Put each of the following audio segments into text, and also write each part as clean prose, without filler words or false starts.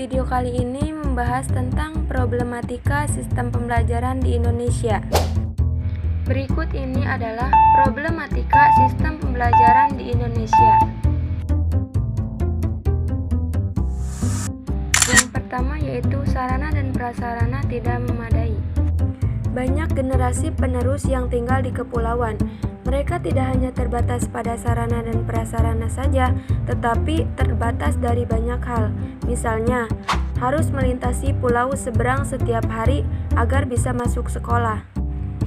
Video kali ini membahas tentang problematika sistem pembelajaran di Indonesia. Berikut ini adalah problematika sistem pembelajaran di Indonesia. Yang pertama yaitu sarana dan prasarana tidak memadai. Banyak generasi penerus yang tinggal di kepulauan. Mereka tidak hanya terbatas pada sarana dan prasarana saja, tetapi terbatas dari banyak hal. Misalnya, harus melintasi pulau seberang setiap hari agar bisa masuk sekolah.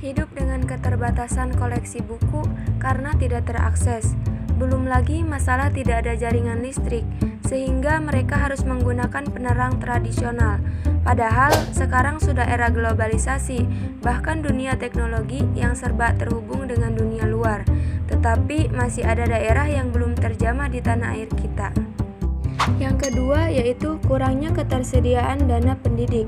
Hidup dengan keterbatasan koleksi buku karena tidak terakses. Belum lagi masalah tidak ada jaringan listrik, sehingga mereka harus menggunakan penerang tradisional. Padahal sekarang sudah era globalisasi, bahkan dunia teknologi yang serba terhubung dengan dunia luar. Tetapi masih ada daerah yang belum terjamah di tanah air kita. Yang kedua yaitu kurangnya ketersediaan dana pendidik.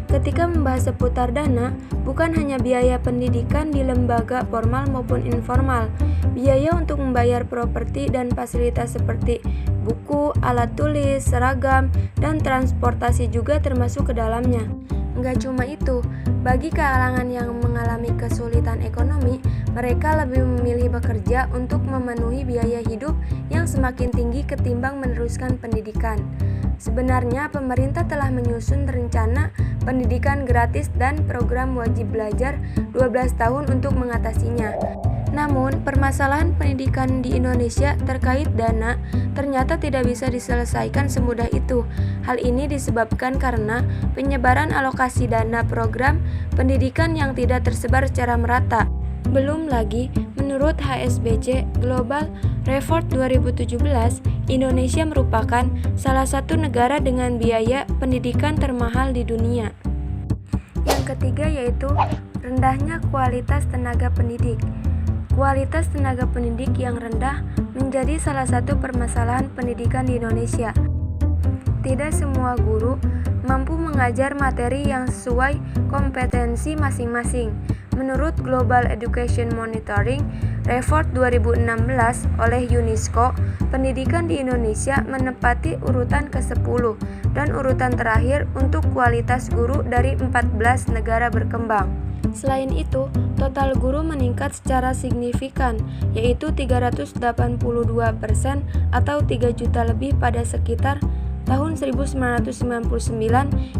Ketika membahas seputar dana, bukan hanya biaya pendidikan di lembaga formal maupun informal, biaya untuk membayar properti dan fasilitas seperti buku, alat tulis, seragam, dan transportasi juga termasuk ke dalamnya. Enggak cuma itu, bagi kalangan yang mengalami kesulitan ekonomi, mereka lebih memilih bekerja untuk memenuhi biaya hidup yang semakin tinggi ketimbang meneruskan pendidikan. Sebenarnya pemerintah telah menyusun rencana pendidikan gratis dan program wajib belajar 12 tahun untuk mengatasinya. Namun, permasalahan pendidikan di Indonesia terkait dana ternyata tidak bisa diselesaikan semudah itu. Hal ini disebabkan karena penyebaran alokasi dana program pendidikan yang tidak tersebar secara merata. Belum lagi, menurut HSBC Global Report 2017, Indonesia merupakan salah satu negara dengan biaya pendidikan termahal di dunia. Yang ketiga yaitu rendahnya kualitas tenaga pendidik. Kualitas tenaga pendidik yang rendah menjadi salah satu permasalahan pendidikan di Indonesia. Tidak semua guru mampu mengajar materi yang sesuai kompetensi masing-masing. Menurut Global Education Monitoring Report 2016 oleh UNESCO, pendidikan di Indonesia menempati urutan ke-10 dan urutan terakhir untuk kualitas guru dari 14 negara berkembang. Selain itu, total guru meningkat secara signifikan, yaitu 382% atau 3 juta lebih pada sekitar tahun 1999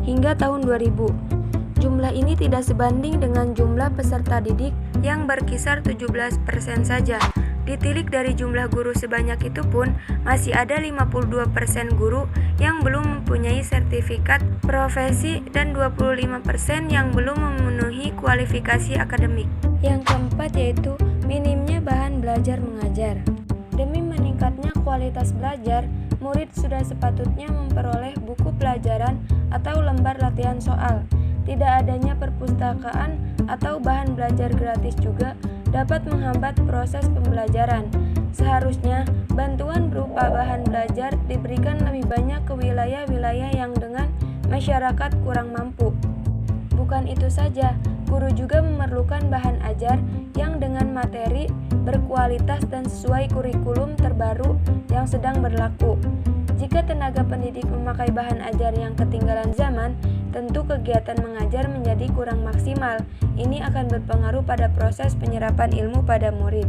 hingga tahun 2000. Jumlah ini tidak sebanding dengan jumlah peserta didik yang berkisar 17% saja. Ditilik dari jumlah guru sebanyak itu pun, masih ada 52% guru yang belum mempunyai sertifikat profesi dan 25% yang belum memenuhi kualifikasi akademik. Yang keempat yaitu minimnya bahan belajar mengajar. Demi meningkatnya kualitas belajar, murid sudah sepatutnya memperoleh buku pelajaran atau lembar latihan soal. Tidak adanya perpustakaan atau bahan belajar gratis juga dapat menghambat proses pembelajaran. Seharusnya bantuan berupa bahan belajar diberikan lebih banyak ke wilayah-wilayah yang dengan masyarakat kurang mampu. Bukan itu saja, guru juga memerlukan bahan ajar yang dengan materi berkualitas dan sesuai kurikulum terbaru yang sedang berlaku. Jika tenaga pendidik memakai bahan ajar yang ketinggalan zaman, tentu kegiatan mengajar menjadi kurang maksimal. Ini akan berpengaruh pada proses penyerapan ilmu pada murid.